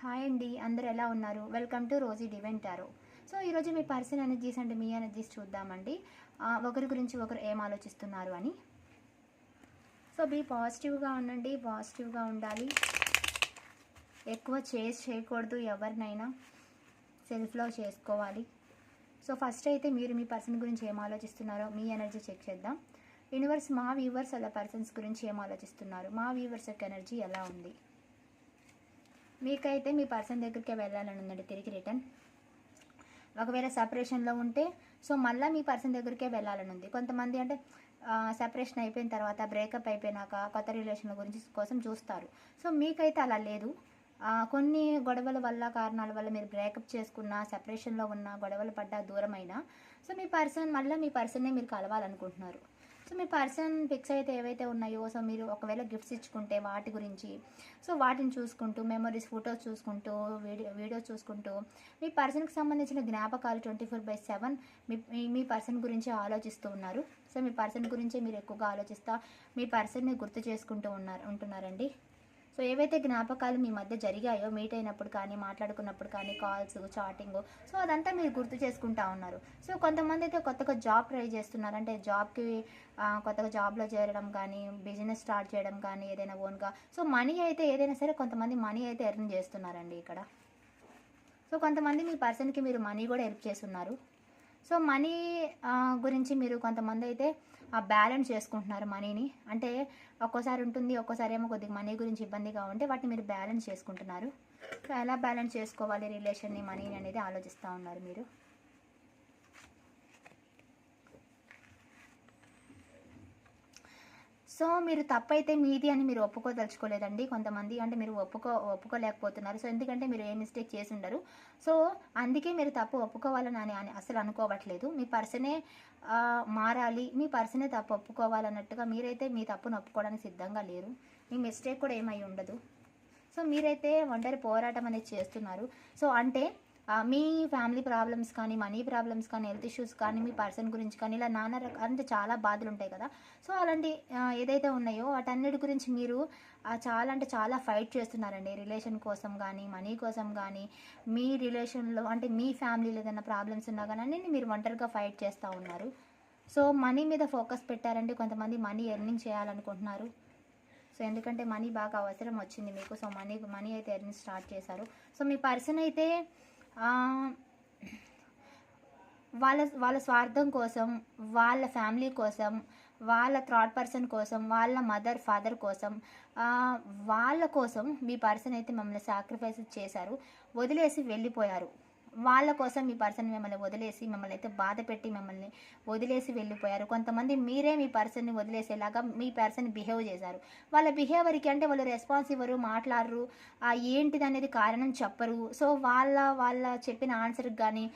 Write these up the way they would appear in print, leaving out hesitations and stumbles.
Hi అండి, అందరూ ఎలా ఉన్నారు? Welcome to Rosy divine tarot. So ఈరోజు మీ పర్సన్ ఎనర్జీస్ అండ్ మీ ఎనర్జీస్ చూద్దామండి. ఒకరి గురించి ఒకరు ఏం ఆలోచిస్తున్నారు అని. సో బీ పాజిటివ్గా ఉండండి, పాజిటివ్గా ఉండాలి. ఎక్కువ చేయకూడదు, ఎవరినైనా సెల్ఫ్లో చేసుకోవాలి. సో ఫస్ట్ అయితే మీరు మీ పర్సన్ గురించి ఏం ఆలోచిస్తున్నారో మీ ఎనర్జీ చెక్ చేద్దాం. యూనివర్స్, మా వ్యూవర్స్ అలా పర్సన్స్ గురించి ఏం ఆలోచిస్తున్నారు, మా వ్యూవర్స్ యొక్క ఎనర్జీ ఎలా ఉంది? మీకైతే మీ పర్సన్ దగ్గరికి వెళ్ళాలని ఉందండి, తిరిగి రిటర్న్. ఒకవేళ సపరేషన్లో ఉంటే సో మళ్ళీ మీ పర్సన్ దగ్గరికే వెళ్ళాలని ఉంది. కొంతమంది అంటే సపరేషన్ అయిపోయిన తర్వాత, బ్రేకప్ అయిపోయినాక కొత్త రిలేషన్ గురించి కోసం చూస్తారు. సో మీకైతే అలా లేదు. కొన్ని గొడవల వల్ల, కారణాల వల్ల మీరు బ్రేకప్ చేసుకున్న, సెపరేషన్లో ఉన్న, గొడవలు పడ్డా, దూరమైనా సో మీ పర్సన్ మళ్ళీ మీ పర్సన్నే మీరు కలవాలనుకుంటున్నారు. సో మీ పర్సన్ పిక్స్ అయితే ఏవైతే ఉన్నాయో, సో మీరు ఒకవేళ గిఫ్ట్స్ ఇచ్చుకుంటే వాటి గురించి, సో వాటిని చూసుకుంటూ, మెమరీస్, ఫొటోస్ చూసుకుంటూ, వీడియోస్ చూసుకుంటూ మీ పర్సన్కి సంబంధించిన జ్ఞాపకాలు 24/7 మీ పర్సన్ గురించి ఆలోచిస్తూ ఉన్నారు. సో మీ పర్సన్ గురించి మీరు ఎక్కువగా ఆలోచిస్తా మీ పర్సన్ని గుర్తు చేసుకుంటూ ఉంటున్నారండి. సో ఏవైతే జ్ఞాపకాలు మీ మధ్య జరిగాయో, మీట్ అయినప్పుడు కానీ, మాట్లాడుకున్నప్పుడు కానీ, కాల్స్, చాటింగ్, సో అదంతా మీరు గుర్తు చేసుకుంటా ఉన్నారు. సో కొంతమంది అయితే కొత్తగా జాబ్ ట్రై చేస్తున్నారు. అంటే జాబ్కి కొత్తగా జాబ్లో చేరడం కానీ, బిజినెస్ స్టార్ట్ చేయడం కానీ, ఏదైనా ఓన్గా, సో మనీ అయితే ఏదైనా సరే కొంతమంది మనీ అయితే ఎర్న్ చేస్తున్నారండి ఇక్కడ. సో కొంతమంది మీ పర్సన్కి మీరు మనీ కూడా హెల్ప్ చేస్తున్నారు. సో మనీ గురించి మీరు కొంతమంది అయితే బ్యాలెన్స్ చేసుకుంటున్నారు మనీని. అంటే ఒక్కోసారి ఉంటుంది, ఒక్కోసారి ఏమో కొద్దిగా మనీ గురించి ఇబ్బందిగా ఉంటే వాటిని మీరు బ్యాలెన్స్ చేసుకుంటున్నారు. సో ఎలా బ్యాలెన్స్ చేసుకోవాలి రిలేషన్ని, మనీని అనేది ఆలోచిస్తూ ఉన్నారు మీరు. సో మీరు తప్పైతే మీది అని మీరు ఒప్పుకోదలుచుకోలేదండి. కొంతమంది అంటే మీరు ఒప్పుకోలేకపోతున్నారు. సో ఎందుకంటే మీరు ఏ మిస్టేక్ చేసి ఉండరు. సో అందుకే మీరు తప్పు ఒప్పుకోవాలని అని అసలు అనుకోవట్లేదు. మీ పర్సనే మారాలి, మీ పర్సనే తప్పు ఒప్పుకోవాలన్నట్టుగా మీరైతే మీ తప్పును ఒప్పుకోవడానికి సిద్ధంగా లేరు. మీ మిస్టేక్ కూడా ఏమై ఉండదు. సో మీరైతే ఒంటరి పోరాటం అనేది చేస్తున్నారు. సో అంటే మీ ఫ్యామిలీ ప్రాబ్లమ్స్ కానీ, మనీ ప్రాబ్లమ్స్ కానీ, హెల్త్ ఇష్యూస్ కానీ, మీ పర్సన్ గురించి కానీ, ఇలా నానా అంటే చాలా బాధలు ఉంటాయి కదా. సో అలాంటి ఏదైతే ఉన్నాయో వాటన్నిటి గురించి మీరు చాలా అంటే చాలా ఫైట్ చేస్తున్నారండి. రిలేషన్ కోసం కానీ, మనీ కోసం కానీ, మీ రిలేషన్లో అంటే మీ ఫ్యామిలీలో ఏదైనా ప్రాబ్లమ్స్ ఉన్నా కానీ అన్నీ మీరు ఒంటరిగా ఫైట్ చేస్తూ ఉన్నారు. సో మనీ మీద ఫోకస్ పెట్టారంటే కొంతమంది మనీ ఎర్నింగ్ చేయాలనుకుంటున్నారు. సో ఎందుకంటే మనీ బాగా అవసరం వచ్చింది మీకు. సో మనీ అయితే ఎర్నింగ్ స్టార్ట్ చేశారు. సో మీ పర్సన్ అయితే వాళ్ళ స్వార్థం కోసం, వాళ్ళ ఫ్యామిలీ కోసం, వాళ్ళ థర్డ్ పర్సన్ కోసం, వాళ్ళ మదర్ ఫాదర్ కోసం, వాళ్ళ కోసం మీ పర్సన్ అయితే మిమ్మల్ని సాక్రిఫైస్ చేశారు, వదిలేసి వెళ్ళిపోయారు. వాళ్ళ కోసం మీ పర్సన్ మిమ్మల్ని వదిలేసి, మిమ్మల్ని అయితే బాధ పెట్టి మిమ్మల్ని వదిలేసి వెళ్ళిపోయారు. కొంతమంది మీరే మీ పర్సన్ని వదిలేసేలాగా మీ పర్సన్ బిహేవ్ చేశారు. వాళ్ళ బిహేవియర్కి అంటే వాళ్ళు రెస్పాన్స్ ఇవ్వరు, మాట్లాడరు, ఏంటిది అనేది కారణం చెప్పరు. సో వాళ్ళ చెప్పిన ఆన్సర్కి కానీ,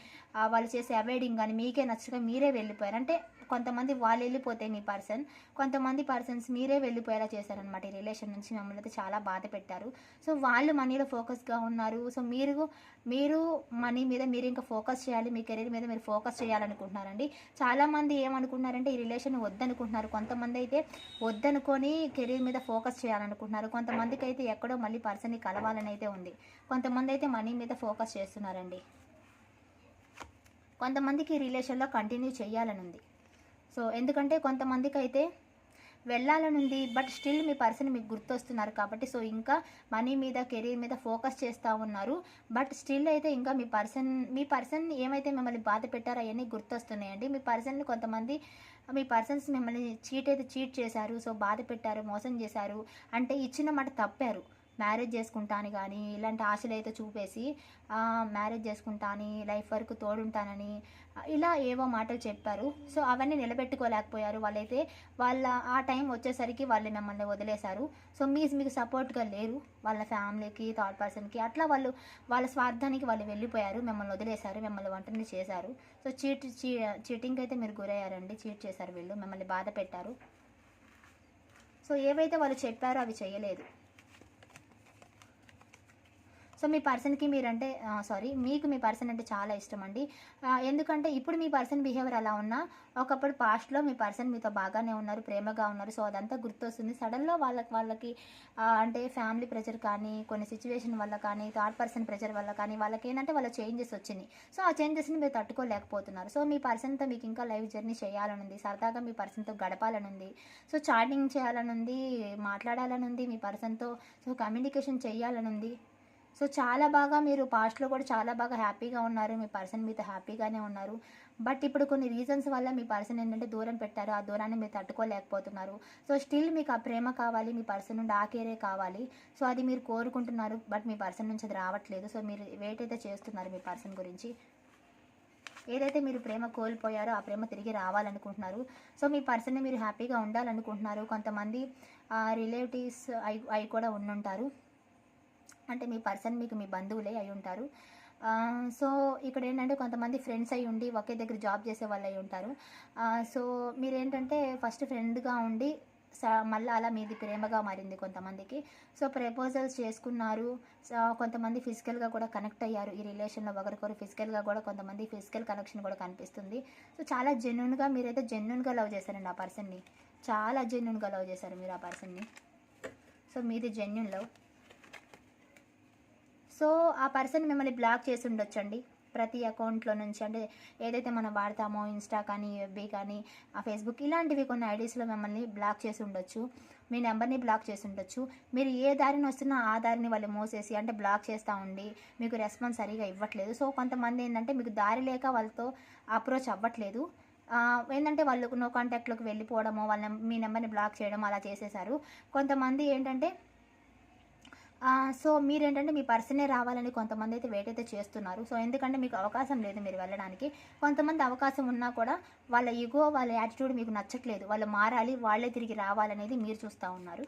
వాళ్ళు చేసే అవాయిడింగ్ కానీ మీకే నచ్చక మీరే వెళ్ళిపోయారు. అంటే కొంతమంది వాళ్ళు వెళ్ళిపోతే మీ పర్సన్, కొంతమంది పర్సన్స్ మీరే వెళ్ళిపోయేలా చేశారనమాట. ఈ రిలేషన్ నుంచి మిమ్మల్ని అయితే చాలా బాధ పెట్టారు. సో వాళ్ళు మనీలో ఫోకస్గా ఉన్నారు. సో మీరు మనీ మీద మీరు ఇంకా ఫోకస్ చేయాలి, మీ కెరీర్ మీద మీరు ఫోకస్ చేయాలనుకుంటున్నారండి. చాలామంది ఏమనుకుంటున్నారంటే ఈ రిలేషన్ వద్దనుకుంటున్నారు. కొంతమంది అయితే వద్దనుకొని కెరీర్ మీద ఫోకస్ చేయాలనుకుంటున్నారు. కొంతమందికి అయితే ఎక్కడో మళ్ళీ పర్సన్ని కలవాలని అయితే ఉంది. కొంతమంది అయితే మనీ మీద ఫోకస్ చేస్తున్నారండి. కొంతమందికి రిలేషన్లో కంటిన్యూ చేయాలని ఉంది. సో ఎందుకంటే కొంతమందికి అయితే వెళ్ళాలని ఉంది, బట్ స్టిల్ మీ పర్సన్ మీకు గుర్తొస్తున్నారు కాబట్టి సో ఇంకా మనీ మీద, కెరీర్ మీద ఫోకస్ చేస్తూ ఉన్నారు. బట్ స్టిల్ అయితే ఇంకా మీ పర్సన్ ఏమైతే మిమ్మల్ని బాధ పెట్టారో అవన్నీ గుర్తొస్తున్నాయండి. మీ పర్సన్స్ మిమ్మల్ని చీట్ చేశారు. సో బాధ పెట్టారు, మోసం చేశారు, అంటే ఇచ్చిన మాట తప్పారు. మ్యారేజ్ చేసుకుంటా అని కానీ, ఇలాంటి ఆశలు అయితే చూపేసి మ్యారేజ్ చేసుకుంటా అని, లైఫ్ వరకు తోడుంటానని ఇలా ఏవో మాటలు చెప్పారు. సో అవన్నీ నిలబెట్టుకోలేకపోయారు. వాళ్ళైతే ఆ టైం వచ్చేసరికి వాళ్ళు మిమ్మల్ని వదిలేశారు. సో మీకు సపోర్ట్గా లేరు. వాళ్ళ ఫ్యామిలీకి, థర్డ్ పర్సన్కి అట్లా వాళ్ళ స్వార్థానికి వాళ్ళు వెళ్ళిపోయారు, మిమ్మల్ని వదిలేశారు, మిమ్మల్ని ఒంటరిని చేశారు. సో చీటింగ్ అయితే మీరు గురయ్యారండి. చీట్ చేశారు వీళ్ళు, మిమ్మల్ని బాధ పెట్టారు. సో ఏవైతే వాళ్ళు చెప్పారో అవి చేయలేదు. సో మీ పర్సన్కి మీరంటే మీకు మీ పర్సన్ అంటే చాలా ఇష్టం అండి. ఎందుకంటే ఇప్పుడు మీ పర్సన్ బిహేవియర్ అలా ఉన్నా ఒకప్పుడు పాస్ట్లో మీ పర్సన్ మీతో బాగానే ఉన్నారు, ప్రేమగా ఉన్నారు. సో అదంతా గుర్తొస్తుంది. సడన్లో వాళ్ళకి అంటే ఫ్యామిలీ ప్రెషర్ కానీ, కొన్ని సిచ్యువేషన్ వల్ల కానీ, థర్డ్ పర్సన్ ప్రెషర్ వల్ల కానీ వాళ్ళకి ఏంటంటే వాళ్ళ చేంజెస్ వచ్చినాయి. సో ఆ చేంజెస్ని మీరు తట్టుకోలేకపోతున్నారు. సో మీ పర్సన్తో మీకు ఇంకా లైఫ్ జర్నీ చేయాలని ఉంది, సరదాగా మీ పర్సన్తో గడపాలని ఉంది, సో చాటింగ్ చేయాలని ఉంది, మాట్లాడాలని ఉంది మీ పర్సన్తో, సో కమ్యూనికేషన్ చేయాలని ఉంది. సో చాలా బాగా మీరు పాస్ట్లో కూడా చాలా బాగా హ్యాపీగా ఉన్నారు, మీ పర్సన్ మీతో హ్యాపీగానే ఉన్నారు. బట్ ఇప్పుడు కొన్ని రీజన్స్ వల్ల మీ పర్సన్ ఏంటంటే దూరం పెట్టారు, ఆ దూరాన్ని మీరు తట్టుకోలేకపోతున్నారు. సో స్టిల్ మీకు ఆ ప్రేమ కావాలి, మీ పర్సన్ నుండి ఆ కేరే కావాలి. సో అది మీరు కోరుకుంటున్నారు, బట్ మీ పర్సన్ నుంచి అది రావట్లేదు. సో మీరు వెయిట్ అయితే చేస్తున్నారు మీ పర్సన్ గురించి. ఏదైతే మీరు ప్రేమ కోల్పోయారో ఆ ప్రేమ తిరిగి రావాలనుకుంటున్నారు. సో మీ పర్సన్ని మీరు హ్యాపీగా ఉండాలనుకుంటున్నారు. కొంతమంది రిలేటివ్స్ అవి కూడా ఉండుంటారు, అంటే మీ పర్సన్ మీకు మీ బంధువులే అయి ఉంటారు. సో ఇక్కడ ఏంటంటే కొంతమంది ఫ్రెండ్స్ అయి ఉండి ఒకే దగ్గర జాబ్ చేసే వాళ్ళు అయి ఉంటారు. సో మీరేంటంటే ఫస్ట్ ఫ్రెండ్గా ఉండి మళ్ళీ అలా మీది ప్రేమగా మారింది కొంతమందికి. సో ప్రపోజల్స్ చేసుకున్నారు. సో కొంతమంది ఫిజికల్గా కూడా కనెక్ట్ అయ్యారు ఈ రిలేషన్లో, ఒకరికొకరు ఫిజికల్గా కూడా కొంతమంది ఫిజికల్ కనెక్షన్ కూడా కనిపిస్తుంది. సో చాలా జెన్యున్గా మీరైతే జెన్యున్గా లవ్ చేశారండి ఆ పర్సన్ని, చాలా జెన్యున్గా లవ్ చేశారు మీరు ఆ పర్సన్ని. సో మీది జెన్యున్ లవ్. సో ఆ పర్సన్ మిమ్మల్ని బ్లాక్ చేసి ఉండొచ్చండి ప్రతి అకౌంట్లో నుంచి. అంటే ఏదైతే మనం వాడతామో ఇన్స్టా కానీ, ఎఫ్బీ కానీ, ఆ ఫేస్బుక్ ఇలాంటివి కొన్ని ఐడీస్లో మిమ్మల్ని బ్లాక్ చేసి ఉండొచ్చు, మీ నెంబర్ని బ్లాక్ చేసి ఉండొచ్చు. మీరు ఏ దారిని వస్తున్నా ఆ దారిని వాళ్ళు మోసేసి అంటే బ్లాక్ చేస్తూ ఉండి మీకు రెస్పాన్స్ సరిగా ఇవ్వట్లేదు. సో కొంతమంది ఏంటంటే మీకు దారి లేక వాళ్ళతో అప్రోచ్ అవ్వట్లేదు. ఏంటంటే వాళ్ళు నో కాంటాక్ట్లోకి వెళ్ళిపోవడమో, మీ నెంబర్ని బ్లాక్ చేయడం అలా చేసేసారు. కొంతమంది ఏంటంటే సో మీరేంటంటే మీ పర్సనే రావాలని కొంతమంది అయితే వెయిట్ అయితే చేస్తున్నారు. సో ఎందుకంటే మీకు అవకాశం లేదు మీరు వెళ్ళడానికి. కొంతమంది అవకాశం ఉన్నా కూడా వాళ్ళ ఈగో, వాళ్ళ యాటిట్యూడ్ మీకు నచ్చట్లేదు, వాళ్ళు మారాలి, వాళ్ళే తిరిగి రావాలనేది మీరు చూస్తూ ఉన్నారు.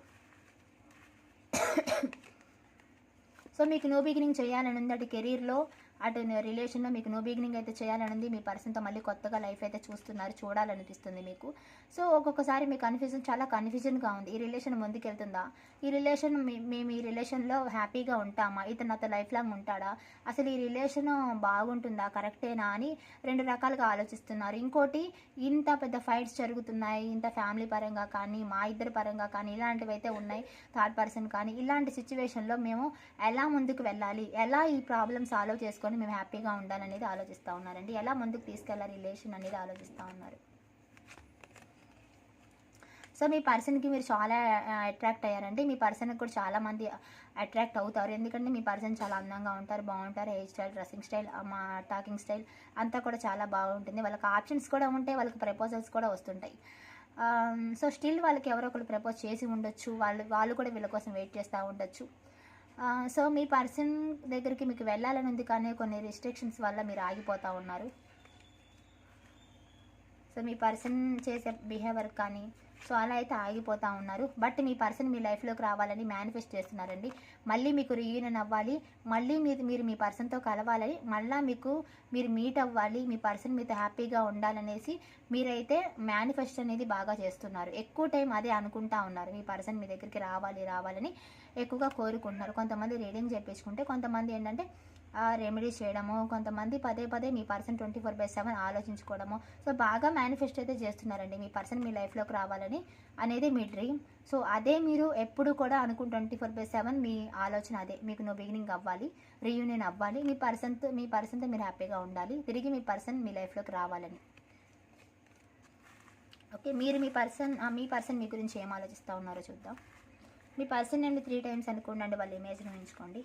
సో మీకు నో బిగినింగ్ చేయాలని ఉంది, అటు కెరీర్లో అటు రిలేషన్లో మీకు నో బిగినింగ్ అయితే చేయాలని ఉంది. మీ పర్సన్తో మళ్ళీ కొత్తగా లైఫ్ అయితే చూడాలనిపిస్తుంది మీకు. సో ఒక్కొక్కసారి మీ చాలా కన్ఫ్యూజన్గా ఉంది. ఈ రిలేషన్ ముందుకెళ్తుందా, ఈ రిలేషన్ మేము ఈ రిలేషన్లో హ్యాపీగా ఉంటామా, ఇతను నాతో లైఫ్ లాంగ్ ఉంటాడా, అసలు ఈ రిలేషన్ బాగుంటుందా, కరెక్టేనా అని రెండు రకాలుగా ఆలోచిస్తున్నారు. ఇంకోటి, ఇంత పెద్ద ఫైట్స్ జరుగుతున్నాయి, ఇంత ఫ్యామిలీ పరంగా కానీ, మా ఇద్దరి పరంగా కానీ ఇలాంటివి అయితే ఉన్నాయి, థర్డ్ పర్సన్ కానీ, ఇలాంటి సిచ్యువేషన్లో మేము ఎలా ముందుకు వెళ్ళాలి, ఎలా ఈ ప్రాబ్లమ్ సాల్వ్ చేసుకొని మేము హ్యాపీగా ఉండాలనేది ఆలోచిస్తూ ఉన్నారండి. ఎలా ముందుకు తీసుకెళ్ళాలి రిలేషన్ అనేది ఆలోచిస్తూ ఉన్నారు. సో మీ పర్సన్కి మీరు చాలా అట్రాక్ట్ అయ్యారండి. మీ పర్సన్కి కూడా చాలామంది అట్రాక్ట్ అవుతారు, ఎందుకంటే మీ పర్సన్ చాలా అందంగా ఉంటారు, బాగుంటారు. హెయిర్ స్టైల్, డ్రెస్సింగ్ స్టైల్, మా టాకింగ్ స్టైల్ అంతా కూడా చాలా బాగుంటుంది. వాళ్ళకి ఆప్షన్స్ కూడా ఉంటాయి, వాళ్ళకి ప్రపోజల్స్ కూడా వస్తుంటాయి. సో స్టిల్ వాళ్ళకి ఎవరో ఒకరు ప్రపోజ్ చేసి ఉండొచ్చు, వాళ్ళు కూడా వీళ్ళ కోసం వెయిట్ చేస్తూ ఉండొచ్చు. సో మీ పర్సన్ దగ్గరికి మీకు వెళ్ళాలని ఉంది, కానీ కొన్ని రిస్ట్రిక్షన్స్ వల్ల మీరు ఆగిపోతూ ఉన్నారు. సో మీ పర్సన్ చేసే బిహేవియర్ కానీ సో అలా అయితే ఆగిపోతూ ఉన్నారు. బట్ మీ పర్సన్ మీ లైఫ్లోకి రావాలని మేనిఫెస్ట్ చేస్తున్నారండి. మళ్ళీ మీకు రీయూనియన్ అవ్వాలి, మళ్ళీ మీరు మీ పర్సన్తో కలవాలని, మళ్ళీ మీరు మీట్ అవ్వాలి, మీ పర్సన్ మీతో హ్యాపీగా ఉండాలనేసి మీరైతే మేనిఫెస్ట్ అనేది బాగా చేస్తున్నారు. ఎక్కువ టైం అదే అనుకుంటా ఉన్నారు, మీ పర్సన్ మీ దగ్గరికి రావాలని ఎక్కువగా కోరుకుంటున్నారు. కొంతమంది రీడింగ్ చేయించుకుంటే, కొంతమంది ఏంటంటే రెమెడీస్ చేయడము, కొంతమంది పదే మీ పర్సన్ 24/7 ఆలోచించుకోవడము. సో బాగా మేనిఫెస్ట్ అయితే చేస్తున్నారండి, మీ పర్సన్ మీ లైఫ్లోకి రావాలని అనేది మీ డ్రీమ్. సో అదే మీరు ఎప్పుడు కూడా 24/7 మీ ఆలోచన అదే, మీకు నో బిగినింగ్ అవ్వాలి, రీయూనియన్ అవ్వాలి, మీ పర్సన్తో మీరు హ్యాపీగా ఉండాలి, తిరిగి మీ పర్సన్ మీ లైఫ్లోకి రావాలని. ఓకే, మీరు మీ పర్సన్ మీ గురించి ఏం ఆలోచిస్తూ ఉన్నారో చూద్దాం. మీ పర్సన్ అండి 3 times అనుకోండి, వాళ్ళ ఇమేజ్ని ఉంచుకోండి.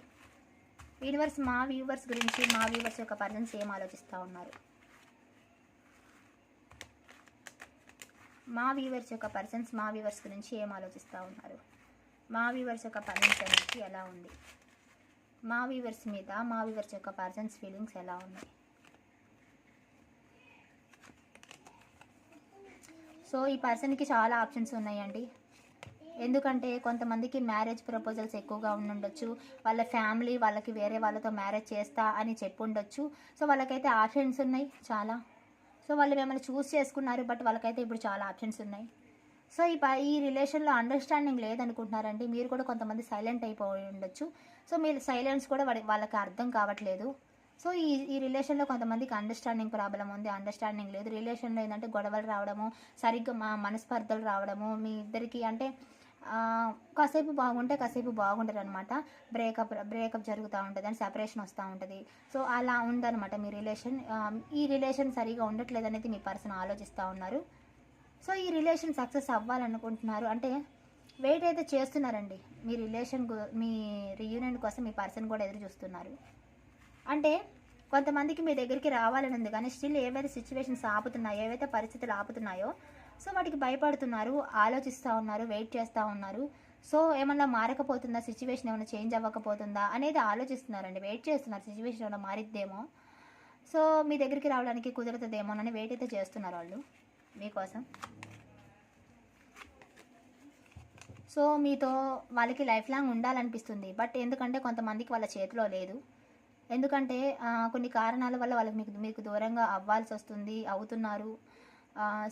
యూనివర్స్ మా వ్యూవర్స్ గురించి, మా వ్యూవర్స్ యొక్క పర్సన్స్ ఏం ఆలోచిస్తూ ఉన్నారు, మా వ్యూవర్స్ యొక్క పర్సన్స్ మా వ్యూవర్స్ గురించి ఏం ఆలోచిస్తూ ఉన్నారు, మా వ్యూవర్స్ యొక్క పర్సన్స్ ఎనర్జీ ఎలా ఉంది, మా వ్యూవర్స్ మీద మా వ్యూవర్స్ యొక్క పర్సన్స్ ఫీలింగ్స్ ఎలా ఉన్నాయి. సో ఈ పర్సన్కి చాలా ఆప్షన్స్ ఉన్నాయండి, ఎందుకంటే కొంతమందికి మ్యారేజ్ ప్రపోజల్స్ ఎక్కువగా ఉండొచ్చు, వాళ్ళ ఫ్యామిలీ వాళ్ళకి వేరే వాళ్ళతో మ్యారేజ్ చేస్తా అని చెప్పుండొచ్చు. సో వాళ్ళకైతే ఆప్షన్స్ ఉన్నాయి చాలా. సో వాళ్ళు మిమ్మల్ని చూస్ చేసుకున్నారు, బట్ వాళ్ళకైతే ఇప్పుడు చాలా ఆప్షన్స్ ఉన్నాయి. సో ఈ రిలేషన్లో అండర్స్టాండింగ్ లేదనుకుంటున్నారండి. మీరు కూడా కొంతమంది సైలెంట్ అయిపోయి ఉండొచ్చు. సో మీరు సైలెన్స్ కూడా వాళ్ళకి అర్థం కావట్లేదు. సో ఈ రిలేషన్లో కొంతమందికి అండర్స్టాండింగ్ ప్రాబ్లం ఉంది, అండర్స్టాండింగ్ లేదు. రిలేషన్లో ఏంటంటే గొడవలు రావడము, సరిగ్గా మనస్పర్ధలు రావడము, మీ ఇద్దరికి అంటే కాసేపు బాగుంటే కాసేపు బాగుంటారు అనమాట. బ్రేకప్ జరుగుతూ ఉంటుంది అని సెపరేషన్ వస్తూ ఉంటుంది. సో అలా ఉందన్నమాట మీ రిలేషన్. ఈ రిలేషన్ సరిగా ఉండట్లేదు అనేది మీ పర్సన్ ఆలోచిస్తూ ఉన్నారు. సో ఈ రిలేషన్ సక్సెస్ అవ్వాలనుకుంటున్నారు, అంటే వెయిట్ అయితే చేస్తున్నారండి. మీ రీయూనియన్ కోసం మీ పర్సన్ కూడా ఎదురు చూస్తున్నారు. అంటే కొంతమందికి మీ దగ్గరికి రావాలని ఉంది, కానీ స్టిల్ ఏవైతే సిచ్యువేషన్స్ ఆపుతున్నాయో, ఏవైతే పరిస్థితులు ఆపుతున్నాయో, సో వాటికి భయపడుతున్నారు, ఆలోచిస్తూ ఉన్నారు, వెయిట్ చేస్తూ ఉన్నారు. సో ఏమన్నా మారకపోతుందా, సిచ్యువేషన్ ఏమైనా చేంజ్ అవ్వకపోతుందా అనేది ఆలోచిస్తున్నారండి. వెయిట్ చేస్తున్నారు, సిచ్యువేషన్ ఏమైనా మారిద్దేమో, సో మీ దగ్గరికి రావడానికి కుదురుతుందేమో అని వెయిట్ అయితే చేస్తున్నారు వాళ్ళు మీకోసం. సో మీతో వాళ్ళకి లైఫ్ లాంగ్ ఉండాలనిపిస్తుంది. బట్ ఎందుకంటే కొంతమందికి వాళ్ళ చేతిలో లేదు. ఎందుకంటే కొన్ని కారణాల వల్ల వాళ్ళకి మీకు దూరంగా అవ్వాల్సి వస్తుంది, అవుతున్నారు.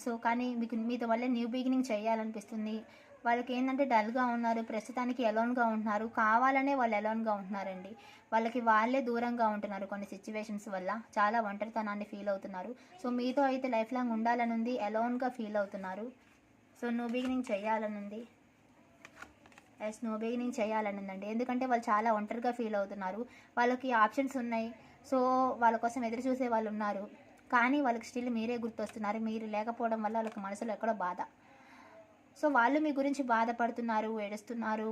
సో కానీ మీతో వల్ల న్యూ బిగినింగ్ చేయాలనిపిస్తుంది. వాళ్ళకి ఏంటంటే డల్గా ఉన్నారు, ప్రస్తుతానికి ఎలోన్గా ఉంటున్నారు. కావాలనే వాళ్ళు ఎలోన్గా ఉంటున్నారండి. వాళ్ళే దూరంగా ఉంటున్నారు కొన్ని సిచ్యువేషన్స్ వల్ల. చాలా ఒంటరితనాన్ని ఫీల్ అవుతున్నారు. సో మీతో అయితే లైఫ్ లాంగ్ ఉండాలని ఉంది, ఎలోన్గా ఫీల్ అవుతున్నారు. సో న్యూ బిగినింగ్ చేయాలని ఉంది. న్యూ బిగినింగ్ చేయాలని ఉందండి. ఎందుకంటే వాళ్ళు చాలా ఒంటరిగా ఫీల్ అవుతున్నారు. వాళ్ళకి ఆప్షన్స్ ఉన్నాయి. సో వాళ్ళ కోసం ఎదురు చూసే వాళ్ళు ఉన్నారు. కానీ వాళ్ళకి స్టిల్ మీరే గుర్తొస్తున్నారు. మీరు లేకపోవడం వల్ల వాళ్ళకి మనసులో ఎక్కడో బాధ. సో వాళ్ళు మీ గురించి బాధపడుతున్నారు, ఏడుస్తున్నారు.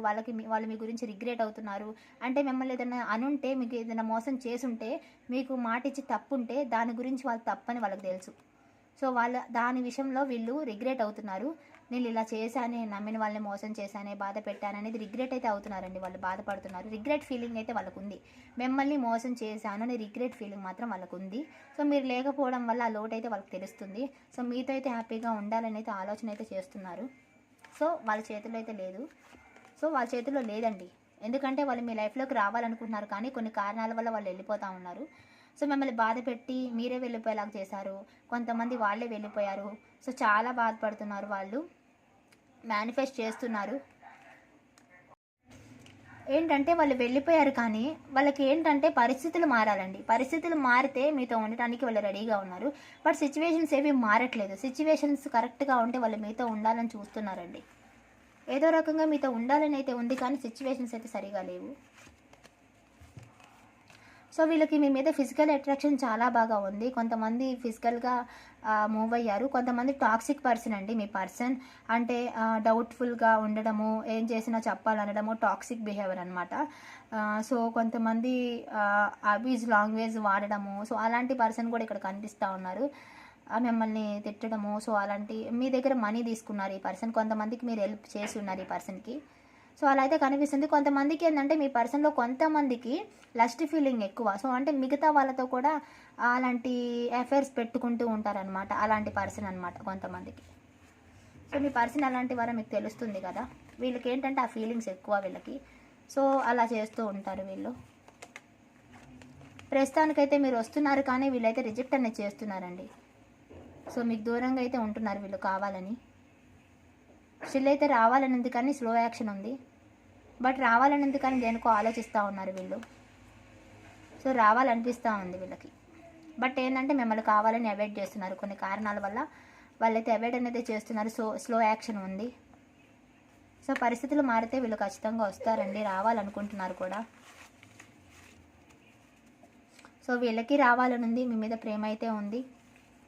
వాళ్ళు మీ గురించి రిగ్రెట్ అవుతున్నారు. అంటే మిమ్మల్ని ఏదైనా అనుంటే, మీకు ఏదైనా మోసం చేసుంటే, మీకు మాట ఇచ్చి తప్పుంటే దాని గురించి వాళ్ళు తప్పని వాళ్ళకి తెలుసు. సో దాని విషయంలో వీళ్ళు రిగ్రెట్ అవుతున్నారు. నేను ఇలా చేశానే, నమ్మిన వాళ్ళని మోసం చేశానే, బాధ పెట్టాను అనేది రిగ్రెట్ అయితే అవుతున్నారండి. వాళ్ళు బాధపడుతున్నారు. రిగ్రెట్ ఫీలింగ్ అయితే వాళ్ళకు ఉంది. మిమ్మల్ని మోసం చేశాను అనే రిగ్రెట్ ఫీలింగ్ మాత్రం వాళ్ళకు ఉంది. సో మీరు లేకపోవడం వల్ల ఆ లోటు అయితే వాళ్ళకి తెలుస్తుంది. సో మీతో అయితే హ్యాపీగా ఉండాలని అయితే ఆలోచన అయితే చేస్తున్నారు. సో వాళ్ళ చేతిలో అయితే లేదు. సో వాళ్ళ చేతిలో లేదండి. ఎందుకంటే వాళ్ళు మీ లైఫ్లోకి రావాలనుకుంటున్నారు, కానీ కొన్ని కారణాల వల్ల వాళ్ళు వెళ్ళిపోతూ ఉన్నారు. సో మిమ్మల్ని బాధ పెట్టి మీరే వెళ్ళిపోయేలాగా చేశారు. కొంతమంది వాళ్ళే వెళ్ళిపోయారు. సో చాలా బాధపడుతున్నారు. వాళ్ళు మేనిఫెస్ట్ చేస్తున్నారు. ఏంటంటే వాళ్ళు వెళ్ళిపోయారు, కానీ వాళ్ళకి ఏంటంటే పరిస్థితులు మారాలండి. పరిస్థితులు మారితే మీతో ఉండటానికి వాళ్ళు రెడీగా ఉన్నారు. బట్ సిచ్యువేషన్స్ ఏవి మారట్లేదు. సిచ్యువేషన్స్ కరెక్ట్గా ఉంటే వాళ్ళు మీతో ఉండాలని చూస్తున్నారండి. ఏదో రకంగా మీతో ఉండాలని అయితే ఉంది, కానీ సిచ్యువేషన్స్ అయితే సరిగా లేవు. సో వీళ్ళకి మీ మీద ఫిజికల్ అట్రాక్షన్ చాలా బాగా ఉంది. కొంతమంది ఫిజికల్గా మూవ్ అయ్యారు. కొంతమంది టాక్సిక్ పర్సన్ అండి మీ పర్సన్. అంటే డౌట్ఫుల్గా ఉండడము, ఏం చేసినా చెప్పాలనడము, టాక్సిక్ బిహేవియర్ అనమాట. సో కొంతమంది అబీజ్ లాంగ్వేజ్ వాడడము, సో అలాంటి పర్సన్ కూడా ఇక్కడ కనిపిస్తూ ఉన్నారు. మిమ్మల్ని తిట్టడము, సో అలాంటి మీ దగ్గర మనీ తీసుకున్నారు ఈ పర్సన్. కొంతమందికి మీరు హెల్ప్ చేసి ఉన్నారు ఈ పర్సన్కి. సో అలా అయితే కనిపిస్తుంది. కొంతమందికి ఏంటంటే మీ పర్సన్లో కొంతమందికి లస్ట్ ఫీలింగ్ ఎక్కువ. సో అంటే మిగతా వాళ్ళతో కూడా అలాంటి అఫైర్స్ పెట్టుకుంటూ ఉంటారనమాట. అలాంటి పర్సన్ అనమాట కొంతమందికి. సో మీ పర్సన్ అలాంటి వారు మీకు తెలుస్తుంది కదా. వీళ్ళకి ఏంటంటే ఆ ఫీలింగ్స్ ఎక్కువ వీళ్ళకి. సో అలా చేస్తూ ఉంటారు వీళ్ళు. ప్రస్తుతానికైతే మీరు వస్తున్నారు, కానీ వీళ్ళైతే రిజెక్ట్ అనేది చేస్తున్నారండి. సో మీకు దూరంగా అయితే ఉంటున్నారు వీళ్ళు కావాలని. స్టిల్ అయితే రావాలని ఉంది, కానీ స్లో యాక్షన్ ఉంది. బట్ రావాలని ఉంది, కానీ దేనికో ఆలోచిస్తూ ఉన్నారు వీళ్ళు. సో రావాలనిపిస్తూ ఉంది వీళ్ళకి. బట్ ఏంటంటే మిమ్మల్ని కావాలని అవాయిడ్ చేస్తున్నారు. కొన్ని కారణాల వల్ల వాళ్ళైతే అవాయిడ్ అనేది చేస్తున్నారు. సో స్లో యాక్షన్ ఉంది. సో పరిస్థితులు మారితే వీళ్ళు ఖచ్చితంగా వస్తారండి, రావాలనుకుంటున్నారు కూడా. సో వీళ్ళకి రావాలని ఉంది, మీ మీద ప్రేమ అయితే ఉంది.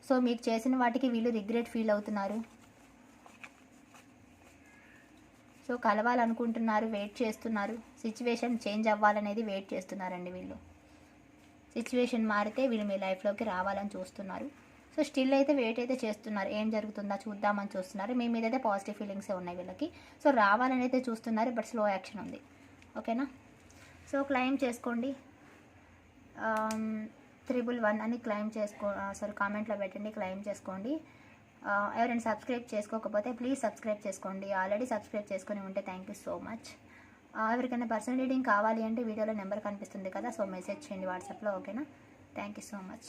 సో మీకు చేసిన వాటికి వీళ్ళు రిగ్రెట్ ఫీల్ అవుతున్నారు. సో కలవాలనుకుంటున్నారు, వెయిట్ చేస్తున్నారు. సిచ్యువేషన్ చేంజ్ అవ్వాలనేది వెయిట్ చేస్తున్నారండి వీళ్ళు. సిచ్యువేషన్ మారితే వీళ్ళు మీ లైఫ్లోకి రావాలని చూస్తున్నారు. సో స్టిల్ అయితే వెయిట్ అయితే చేస్తున్నారు. ఏం జరుగుతుందా చూద్దామని చూస్తున్నారు. మీ మీద అయితే పాజిటివ్ ఫీలింగ్సే ఉన్నాయి వీళ్ళకి. సో రావాలని అయితే చూస్తున్నారు, బట్ స్లో యాక్షన్ ఉంది. ఓకేనా. సో క్లెయిమ్ చేసుకోండి. 311 అని క్లెయిమ్ కామెంట్లో పెట్టండి, క్లెయిమ్ చేసుకోండి. ఎవరైనా సబ్స్క్రైబ్ చేసుకోకపోతే ప్లీజ్ సబ్స్క్రైబ్ చేసుకోండి. ఆల్రెడీ సబ్స్క్రైబ్ చేసుకుని ఉంటే థ్యాంక్ యూ సో మచ్. ఎవరికైనా పర్సనల్ రీడింగ్ కావాలి అంటే వీడియోలో నెంబర్ కనిపిస్తుంది కదా, సో మెసేజ్ చేయండి వాట్సాప్లో. ఓకేనా. Thank you so much.